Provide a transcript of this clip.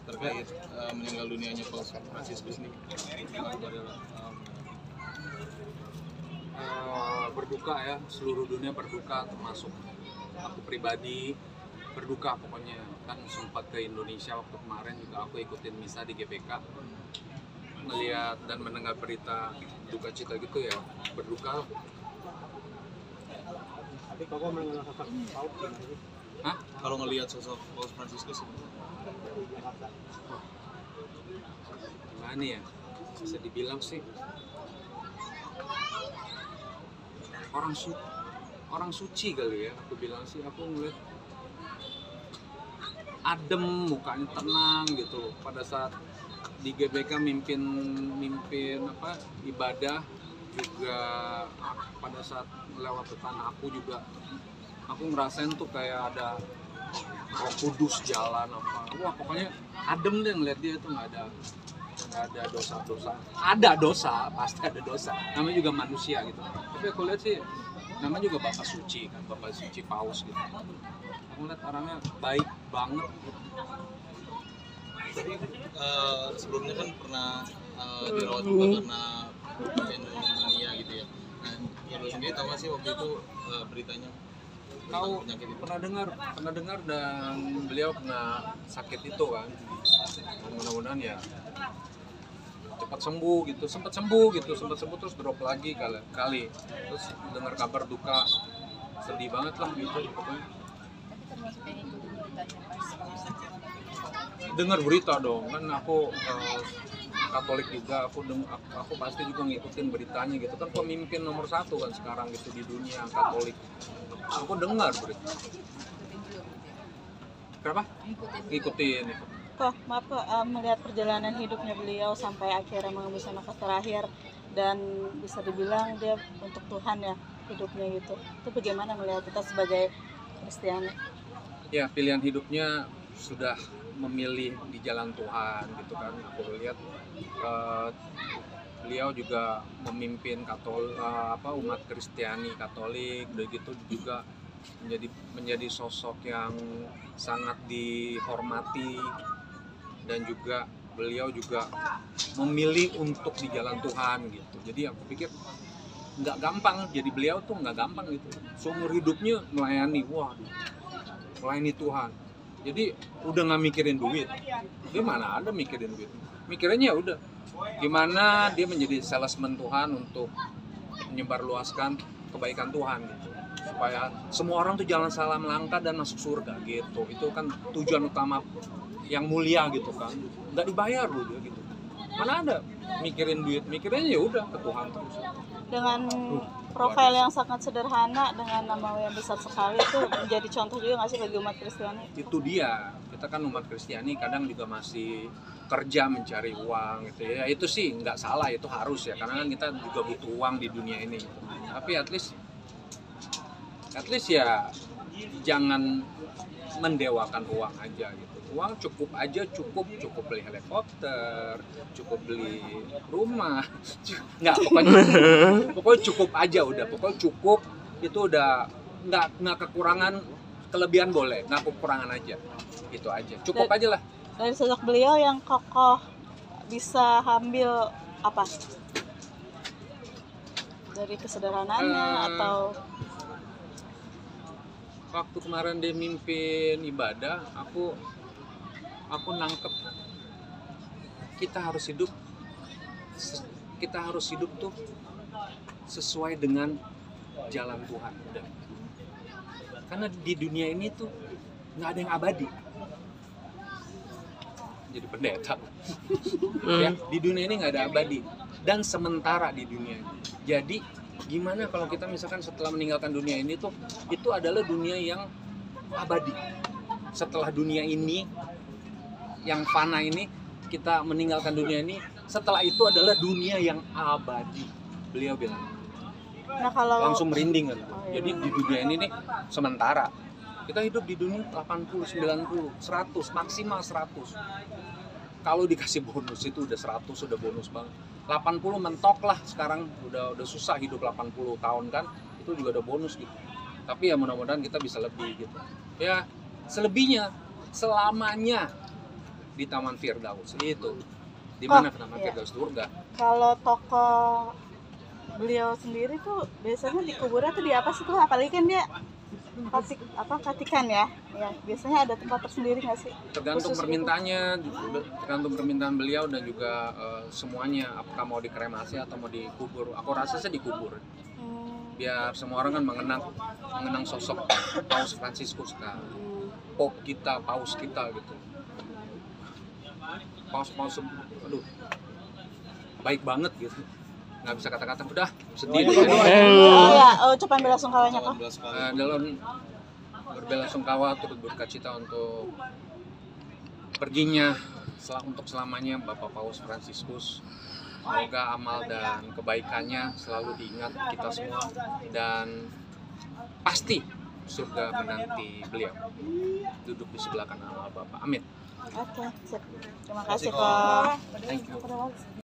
terkait meninggal dunianya Paus Fransiskus ini berduka ya, seluruh dunia berduka, termasuk aku pribadi berduka. Pokoknya kan sempat ke Indonesia waktu kemarin juga, aku ikutin misa di GBK, melihat dan mendengar berita duka cita gitu ya, berduka. Tapi kok mengenal sosok Paus gimana sih? Hah? Kalau ngelihat sosok Paus Fransiskus gimana ya, bisa dibilang sih orang suci kali ya, aku bilang sih. Aku ngeliat adem, mukanya tenang gitu pada saat di GBK mimpin apa ibadah juga. Pada saat lewat depan aku juga, aku ngerasain tuh kayak ada Roh Kudus jalan apa. Wah, pokoknya adem deh ngeliat dia tuh. Nggak ada dosa-dosa. Ada dosa, pasti ada dosa. Namanya juga manusia gitu. Tapi aku lihat sih, namanya juga Bapak Suci kan, Bapak Suci Paus gitu. Aku lihat orangnya baik banget gitu. Tapi sebelumnya kan pernah dirawat juga karena pneumonia gitu ya. Nah, ya lo sendiri tahu nggak sih waktu itu beritanya? Tahu, pernah dengar dan beliau kena sakit itu kan. Dan mudah-mudahan ya cepat sembuh gitu, sempat sembuh terus drop lagi kali. Terus dengar kabar duka, sedih banget lah gitu pokoknya. Dengar berita dong, kan aku Katolik juga, aku pasti juga ngikutin beritanya gitu kan. Pemimpin nomor 1 kan sekarang gitu di dunia Katolik. Aku dengar berita. Kenapa? Ngikutin. Kok maaf kok, melihat perjalanan hidupnya beliau sampai akhirnya mengembuskan nafas terakhir, dan bisa dibilang dia untuk Tuhan ya hidupnya gitu. Itu bagaimana melihat kita sebagai Kristiani? Ya, pilihan hidupnya sudah memilih di jalan Tuhan gitu kan. Aku lihat beliau juga memimpin umat Kristiani Katolik, udah gitu juga menjadi sosok yang sangat dihormati, dan juga beliau juga memilih untuk di jalan Tuhan gitu. Jadi aku pikir nggak gampang jadi beliau tuh, nggak gampang gitu. Seumur hidupnya melayani Tuhan. Jadi udah nggak mikirin duit. Dia mana ada mikirin duit. Mikirannya ya udah gimana dia menjadi salesman Tuhan untuk menyebarluaskan kebaikan Tuhan gitu, supaya semua orang tuh jangan salah melangkah dan masuk surga gitu. Itu kan tujuan utama yang mulia gitu kan. Nggak dibayar loh dia gitu. Mana ada mikirin duit, mikirannya ya udah ke Tuhan terus. Dengan profil yang sangat sederhana dengan nama yang besar sekali, itu menjadi contoh juga nggak sih bagi umat Kristiani? Itu dia, kita kan umat Kristiani kadang juga masih kerja mencari uang gitu ya. Itu sih nggak salah, itu harus ya, karena kan kita juga butuh uang di dunia ini gitu. Tapi at least ya jangan mendewakan uang aja gitu. Uang cukup beli helikopter, cukup beli rumah, nggak, pokoknya cukup aja udah. Pokoknya cukup itu udah, nggak kekurangan, kelebihan boleh, nggak kekurangan aja, itu aja, cukup aja lah. Dari sosok beliau yang kokoh bisa ambil apa? Dari kesederhanaannya atau waktu kemarin dia mimpin ibadah, aku nangkep kita harus hidup tuh sesuai dengan jalan Tuhan udah. Karena di dunia ini tuh nggak ada yang abadi. Jadi pendeta ya, di dunia ini nggak ada abadi dan sementara di dunia ini. Jadi gimana kalau kita misalkan setelah meninggalkan dunia ini tuh, itu adalah dunia yang abadi. Setelah dunia ini yang fana ini, kita meninggalkan dunia ini, setelah itu adalah dunia yang abadi, beliau bilang. nah kalau Langsung merinding kan. iya. Jadi di dunia ini nih sementara. Kita hidup di dunia 80, 90, 100, maksimal 100. Kalau dikasih bonus itu udah 100, udah bonus banget. 80 mentok lah sekarang, udah susah hidup 80 tahun kan. Itu juga udah bonus gitu. Tapi ya mudah-mudahan kita bisa lebih gitu. Ya selebihnya selamanya di Taman Firdaus itu. Di mana Taman iya. Firdaus? Surga. Kalau tokoh beliau sendiri tuh biasanya di kuburan tuh di apa sih tuh? Apalagi kan dia Katikan ya. Ya, biasanya ada tempat tersendiri nggak sih? Tergantung Khusus permintaannya, tergantung permintaan beliau dan juga semuanya, apakah mau dikremasi atau mau dikubur. Aku rasa sih dikubur, biar semua orang kan mengenang sosok Paus Fransiskus kan, Pope kita, Paus kita gitu. Paus, aduh, baik banget gitu. Nggak bisa kata-kata, udah sedih. Ucapan belasungkawanya kok. Dalam berbelasungkawa turut berkacita untuk perginya untuk selamanya Bapak Paus Fransiskus. Semoga amal dan kebaikannya selalu diingat kita semua dan pasti surga menanti beliau duduk di sebelah kanan Allah Bapak. Amin. Oke, sip. Terima kasih Terima kasih, kok. Thank you.